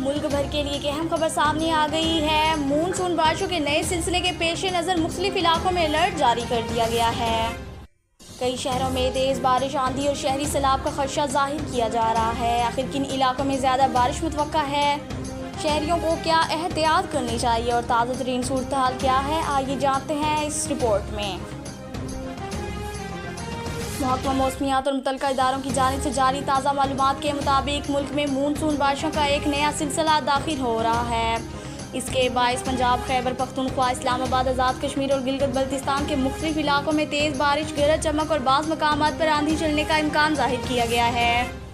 मुल्क भर के लिए एक अहम खबर सामने आ गई है। मानसून बारिशों के नए सिलसिले के पेश नज़र मुख्तलिफ इलाकों में अलर्ट जारी कर दिया गया है। कई शहरों में तेज़ बारिश, आंधी और शहरी सैलाब का खदशा जाहिर किया जा रहा है। आखिर किन इलाकों में ज़्यादा बारिश मुतवक्का है, शहरियों को क्या एहतियात करनी चाहिए और ताज़ा तरीन सूरत हाल क्या है, आइए जानते हैं इस रिपोर्ट में। महकमा मौसमियात और मुतल्लिका इदारों की जानिब से जारी ताज़ा मालूमात के मुताबिक मुल्क में मानसून बारिशों का एक नया सिलसिला दाखिल हो रहा है। इसके बायस पंजाब, खैबर पख्तूनख्वा, इस्लामाबाद, आज़ाद कश्मीर और गिलगित बल्तिस्तान के मुख्तलिफ इलाकों में तेज़ बारिश, गरज चमक और बाज़ मकामात पर आंधी चलने का इम्कान जाहिर किया गया है।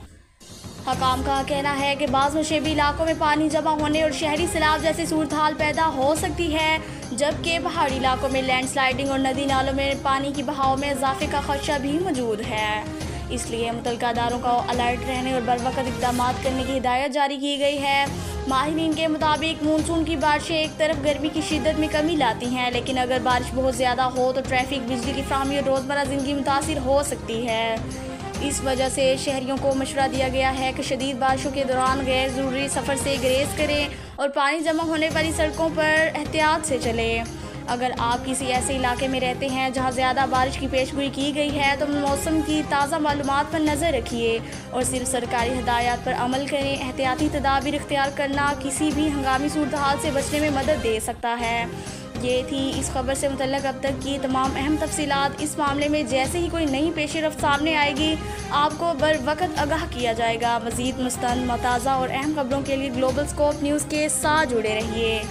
हकाम का कहना है कि बाज़ मशरबी इलाकों में पानी जमा होने और शहरी सैलाब जैसी सूरत हाल पैदा हो सकती है, जबकि पहाड़ी इलाकों में लैंडस्लाइडिंग और नदी नालों में पानी की बहाव में इजाफे का खदशा भी मौजूद है। इसलिए मुतल्लिका इदारों को अलर्ट रहने और बरवक़्त इक़दाम करने की हिदायत जारी की गई है। माहिरीन के मुताबिक मानसून की बारिशें एक तरफ गर्मी की शिद्दत में कमी लाती हैं, लेकिन अगर बारिश बहुत ज़्यादा हो तो ट्रैफिक, बिजली की फ़राहमी और रोज़मर्रा ज़िंदगी मुतासिर हो सकती है। इस वजह से शहरियों को मशवरा दिया गया है कि शदीद बारिशों के दौरान गैर ज़रूरी सफ़र से गुरेज करें और पानी जमा होने वाली सड़कों पर एहतियात से चलें। अगर आप किसी ऐसे इलाके में रहते हैं जहां ज़्यादा बारिश की पेशगोई की गई है तो मौसम की ताज़ा मालूमात पर नज़र रखिए और सिर्फ सरकारी हिदायत पर अमल करें। एहतियाती तदाबीर इख्तियार करना किसी भी हंगामी सूरत हाल से बचने में मदद दे सकता है। ये थी इस खबर से मुतल्लिक़ अब तक की तमाम अहम तफसीलात। इस मामले में जैसे ही कोई नई पेशरफ्त सामने आएगी आपको बर वक़्त आगाह किया जाएगा। मज़ीद मुस्तंद, ताज़ा और अहम खबरों के लिए ग्लोबल स्कोप न्यूज़ के साथ जुड़े रहिए।